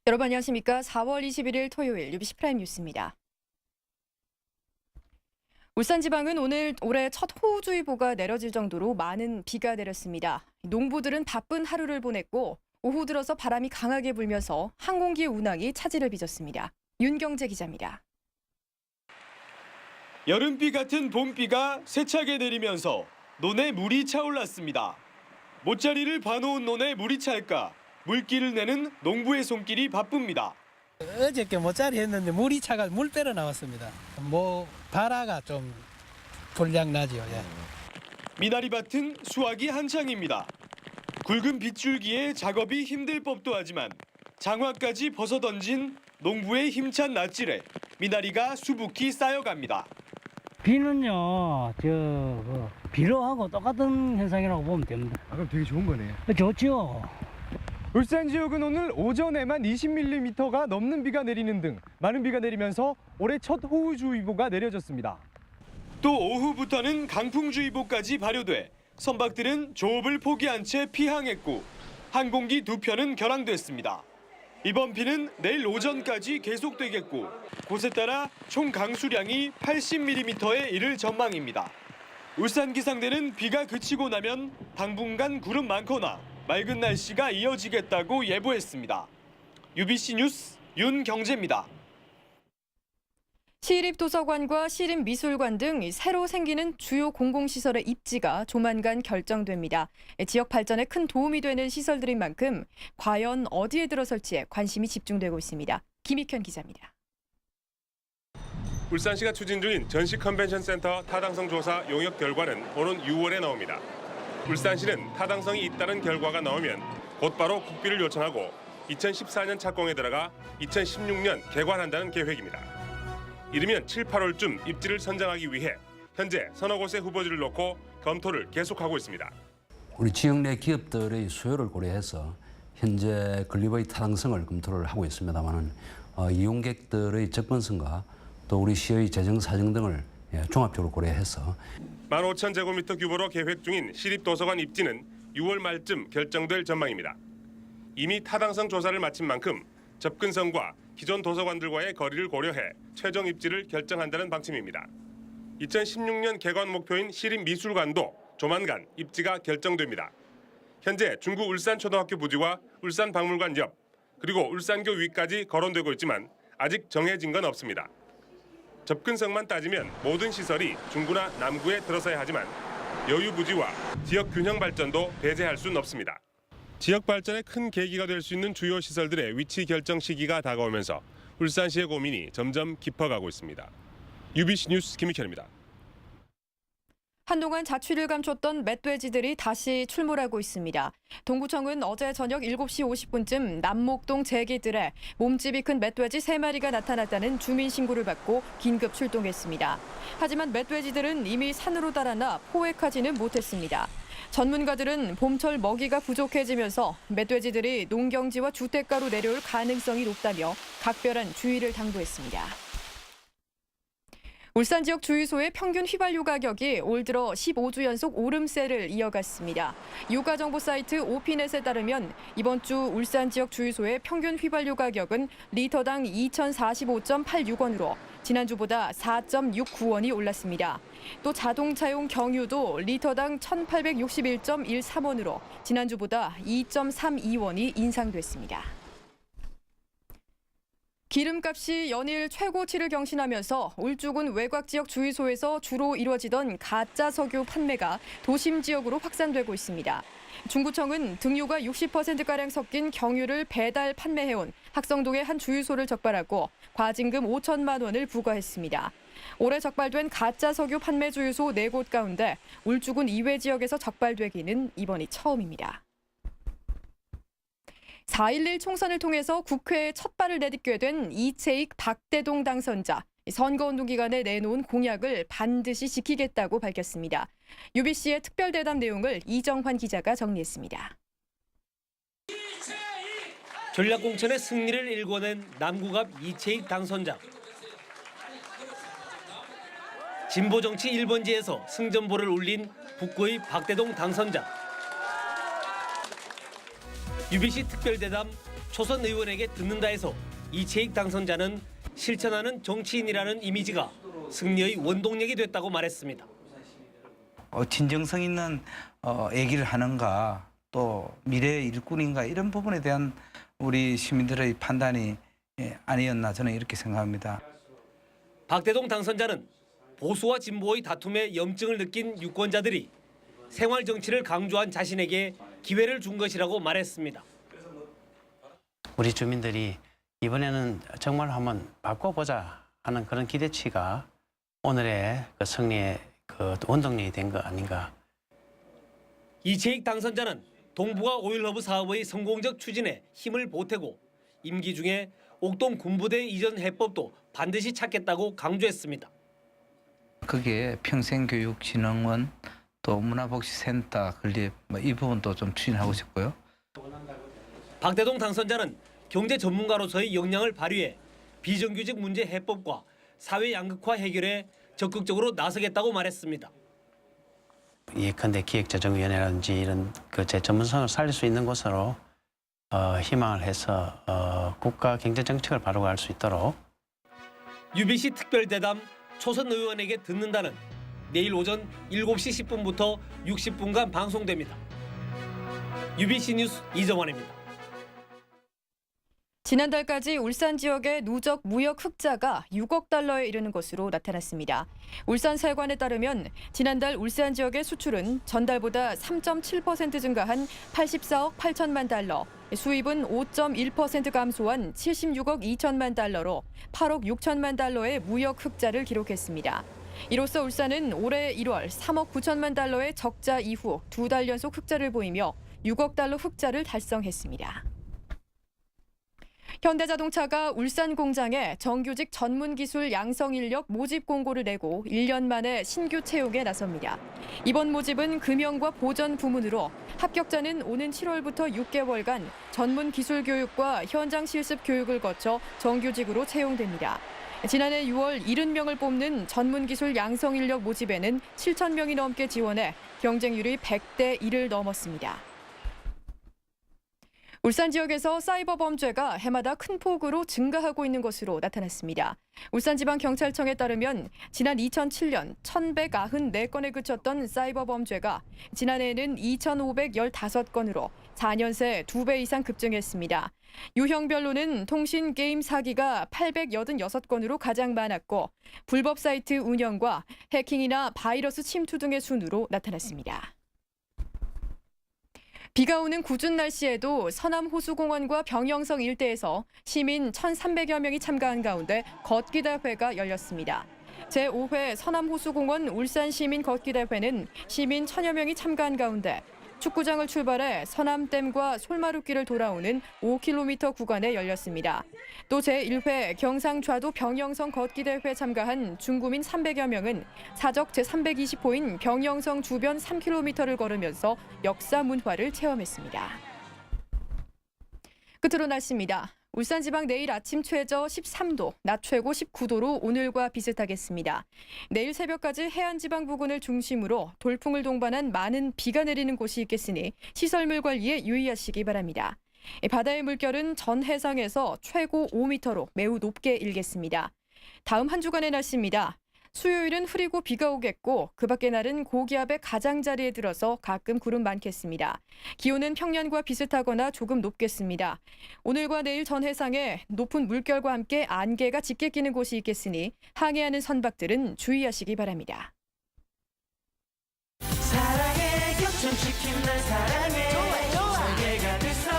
여러분 안녕하십니까? 4월 21일 토요일 UBC 프라임 뉴스입니다. 울산지방은 오늘 올해 첫 호우주의보가 내려질 정도로 많은 비가 내렸습니다. 농부들은 바쁜 하루를 보냈고 오후 들어서 바람이 강하게 불면서 항공기 운항이 차질을 빚었습니다. 윤경재 기자입니다. 여름비 같은 봄비가 세차게 내리면서 논에 물이 차올랐습니다. 모짜리를 봐놓은 논에 물이 찰까 물기를 내는 농부의 손길이 바쁩니다. 어저께 모짜리 했는데 물이 차가 물 빼러 나왔습니다. 발화가 좀 불량 나지요. 예. 미나리밭은 수확이 한창입니다. 굵은 빗줄기에 작업이 힘들 법도 하지만 장화까지 벗어던진 농부의 힘찬 낫질에 미나리가 수북히 쌓여갑니다. 비는요, 비료하고 똑같은 현상이라고 보면 됩니다. 그럼 되게 좋은 거네. 좋죠. 울산 지역은 오늘 오전에만 20mm가 넘는 비가 내리는 등 많은 비가 내리면서 올해 첫 호우주의보가 내려졌습니다. 또 오후부터는 강풍주의보까지 발효돼 선박들은 조업을 포기한 채 피항했고 항공기 2편은 결항됐습니다. 이번 비는 내일 오전까지 계속되겠고 곳에 따라 총 강수량이 80mm에 이를 전망입니다. 울산기상대는 비가 그치고 나면 당분간 구름 많거나 맑은 날씨가 이어지겠다고 예보했습니다. UBC 뉴스 윤경재입니다. 시립도서관과 시립미술관 등 새로 생기는 주요 공공시설의 입지가 조만간 결정됩니다. 지역 발전에 큰 도움이 되는 시설들인 만큼 과연 어디에 들어설지에 관심이 집중되고 있습니다. 김익현 기자입니다. 울산시가 추진 중인 전시 컨벤션 센터 타당성 조사 용역 결과는 오는 6월에 나옵니다. 울산시는 타당성이 있다는 결과가 나오면 곧바로 국비를 요청하고 2014년 착공에 들어가 2016년 개관한다는 계획입니다. 이르면 7, 8월쯤 입지를 선정하기 위해 현재 서너 곳의 후보지를 놓고 검토를 계속하고 있습니다. 우리 지역 내 기업들의 수요를 고려해서 현재 건립의 타당성을 검토를 하고 있습니다만 이용객들의 접근성과 또 우리 시의 재정 사정 등을 종합적으로 고려해서 15,000제곱미터 규모로 계획 중인 시립도서관 입지는 6월 말쯤 결정될 전망입니다. 이미 타당성 조사를 마친 만큼 접근성과 기존 도서관들과의 거리를 고려해 최종 입지를 결정한다는 방침입니다. 2016년 개관 목표인 시립미술관도 조만간 입지가 결정됩니다. 현재 중구 울산초등학교 부지와 울산박물관 옆 그리고 울산교 위까지 거론되고 있지만 아직 정해진 건 없습니다. 접근성만 따지면 모든 시설이 중구나 남구에 들어서야 하지만 여유 부지와 지역 균형 발전도 배제할 수는 없습니다. 지역 발전에 큰 계기가 될 수 있는 주요 시설들의 위치 결정 시기가 다가오면서 울산시의 고민이 점점 깊어가고 있습니다. UBC 뉴스 김익현입니다. 한동안 자취를 감췄던 멧돼지들이 다시 출몰하고 있습니다. 동구청은 어제 저녁 7시 50분쯤 남목동 제기들에 몸집이 큰 멧돼지 3마리가 나타났다는 주민 신고를 받고 긴급 출동했습니다. 하지만 멧돼지들은 이미 산으로 달아나 포획하지는 못했습니다. 전문가들은 봄철 먹이가 부족해지면서 멧돼지들이 농경지와 주택가로 내려올 가능성이 높다며 각별한 주의를 당부했습니다. 울산 지역 주유소의 평균 휘발유 가격이 올 들어 15주 연속 오름세를 이어갔습니다. 유가정보 사이트 오피넷에 따르면 이번 주 울산 지역 주유소의 평균 휘발유 가격은 리터당 2,045.86원으로 지난주보다 4.69원이 올랐습니다. 또 자동차용 경유도 리터당 1,861.13원으로 지난주보다 2.32원이 인상됐습니다. 기름값이 연일 최고치를 경신하면서 울주군 외곽 지역 주유소에서 주로 이루어지던 가짜 석유 판매가 도심 지역으로 확산되고 있습니다. 중구청은 등유가 60%가량 섞인 경유를 배달 판매해온 학성동의 한 주유소를 적발하고 과징금 5천만 원을 부과했습니다. 올해 적발된 가짜 석유 판매 주유소 4곳 가운데 울주군 이외 지역에서 적발되기는 이번이 처음입니다. 4.11 총선을 통해서 국회에 첫 발을 내딛게 된 이채익 박대동 당선자. 선거운동 기간에 내놓은 공약을 반드시 지키겠다고 밝혔습니다. UBC의 특별대담 내용을 이정환 기자가 정리했습니다. 전략공천의 승리를 일궈낸 남구갑 이채익 당선자. 진보정치 1번지에서 승전보를 올린 북구의 박대동 당선자. UBC 특별대담 초선 의원에게 듣는다에서 이채익 당선자는 실천하는 정치인이라는 이미지가 승리의 원동력이 됐다고 말했습니다. 진정성 있는 얘기를 하는가, 또 미래의 일꾼인가, 이런 부분에 대한 우리 시민들의 판단이 아니었나, 저는 이렇게 생각합니다. 박대동 당선자는 보수와 진보의 다툼에 염증을 느낀 유권자들이 생활 정치를 강조한 자신에게 기회를 준 것이라고 말했습니다. 우리 주민들이 이번에는 정말 한번 바꿔보자 하는 그런 기대치가 오늘의 그 승리의 그 원동력이 된 거 아닌가. 이채익 당선자는 동북아 오일허브 사업의 성공적 추진에 힘을 보태고 임기 중에 옥동 군부대 이전 해법도 반드시 찾겠다고 강조했습니다. 거기에 평생교육진흥원, 또 문화복지센터 건립, 이 부분도 좀 추진하고 싶고요. 박대동 당선자는 경제 전문가로서의 역량을 발휘해 비정규직 문제 해법과 사회 양극화 해결에 적극적으로 나서겠다고 말했습니다. 예컨대 기획재정위원회라든지 이런 그 제 전문성을 살릴 수 있는 곳으로 희망을 해서 국가 경제 정책을 바로 갈 수 있도록. UBC 특별대담 초선 의원에게 듣는다는 내일 오전 7시 10분부터 60분간 방송됩니다. UBC 뉴스 이정환입니다. 지난달까지 울산 지역의 누적 무역 흑자가 6억 달러에 이르는 것으로 나타났습니다. 울산세관에 따르면 지난달 울산 지역의 수출은 전달보다 3.7% 증가한 84억 8천만 달러, 수입은 5.1% 감소한 76억 2천만 달러로 8억 6천만 달러의 무역 흑자를 기록했습니다. 이로써 울산은 올해 1월 3억 9천만 달러의 적자 이후 2달 연속 흑자를 보이며 6억 달러 흑자를 달성했습니다. 현대자동차가 울산 공장에 정규직 전문기술 양성 인력 모집 공고를 내고 1년 만에 신규 채용에 나섭니다. 이번 모집은 금형과 보전 부문으로 합격자는 오는 7월부터 6개월간 전문 기술 교육과 현장 실습 교육을 거쳐 정규직으로 채용됩니다. 지난해 6월 70명을 뽑는 전문기술 양성 인력 모집에는 7천 명이 넘게 지원해 경쟁률이 100대 1을 넘었습니다. 울산 지역에서 사이버 범죄가 해마다 큰 폭으로 증가하고 있는 것으로 나타났습니다. 울산지방경찰청에 따르면 지난 2007년 1,194건에 그쳤던 사이버 범죄가 지난해에는 2,515건으로 4년 새 2배 이상 급증했습니다. 유형별로는 통신 게임 사기가 886건으로 가장 많았고 불법 사이트 운영과 해킹이나 바이러스 침투 등의 순으로 나타났습니다. 비가 오는 궂은 날씨에도 서남 호수공원과 병영성 일대에서 시민 1,300여 명이 참가한 가운데 걷기대회가 열렸습니다. 제5회 서남호수공원 울산시민 걷기대회는 시민 1,000여 명이 참가한 가운데 축구장을 출발해 서남댐과 솔마루길을 돌아오는 5km 구간에 열렸습니다. 또 제1회 경상좌도 병영성 걷기대회에 참가한 중구민 300여 명은 사적 제320호인 병영성 주변 3km를 걸으면서 역사 문화를 체험했습니다. 끝으로 날씨입니다. 울산지방 내일 아침 최저 13도, 낮 최고 19도로 오늘과 비슷하겠습니다. 내일 새벽까지 해안지방 부근을 중심으로 돌풍을 동반한 많은 비가 내리는 곳이 있겠으니 시설물 관리에 유의하시기 바랍니다. 바다의 물결은 전 해상에서 최고 5m로 매우 높게 일겠습니다. 다음 한 주간의 날씨입니다. 수요일은 흐리고 비가 오겠고 그 밖의 날은 고기압의 가장자리에 들어서 가끔 구름 많겠습니다. 기온은 평년과 비슷하거나 조금 높겠습니다. 오늘과 내일 전 해상에 높은 물결과 함께 안개가 짙게 끼는 곳이 있겠으니 항해하는 선박들은 주의하시기 바랍니다. 사랑해 교촌치킨 날 사랑해 좋아 설계가 됐어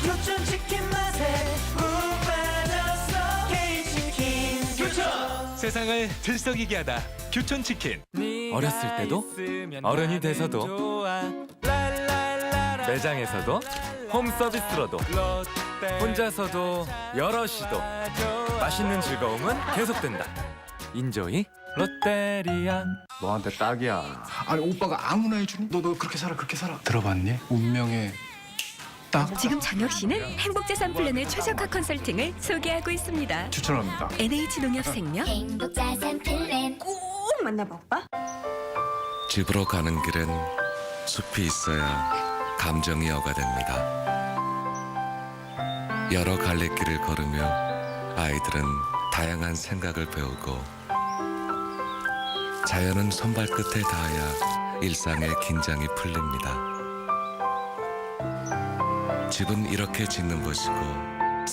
교촌치킨 맛에 푹 빠졌어 K치킨 교촌 세상을 들썩이게 하다 교촌치킨. 어렸을 때도 어른이 돼서도 매장에서도 홈서비스로도 혼자서도 여럿이도 맛있는 즐거움은 계속된다. 인조이 롯데리아. 너한테 딱이야. 아니 오빠가 아무나 해주니? 너 그렇게 살아 그렇게 살아. 들어봤니? 운명의 딱. 지금 정혁 씨는 행복자산 플랜의 최적화 컨설팅을 소개하고 있습니다. 추천합니다. NH농협생명 행복자산 플랜 꼭 만나봐 오빠. 집으로 가는 길엔 숲이 있어야 감정이 어가 됩니다. 여러 갈래길을 걸으며 아이들은 다양한 생각을 배우고 자연은 손발끝에 닿아야 일상의 긴장이 풀립니다. 집은 이렇게 짓는 것이고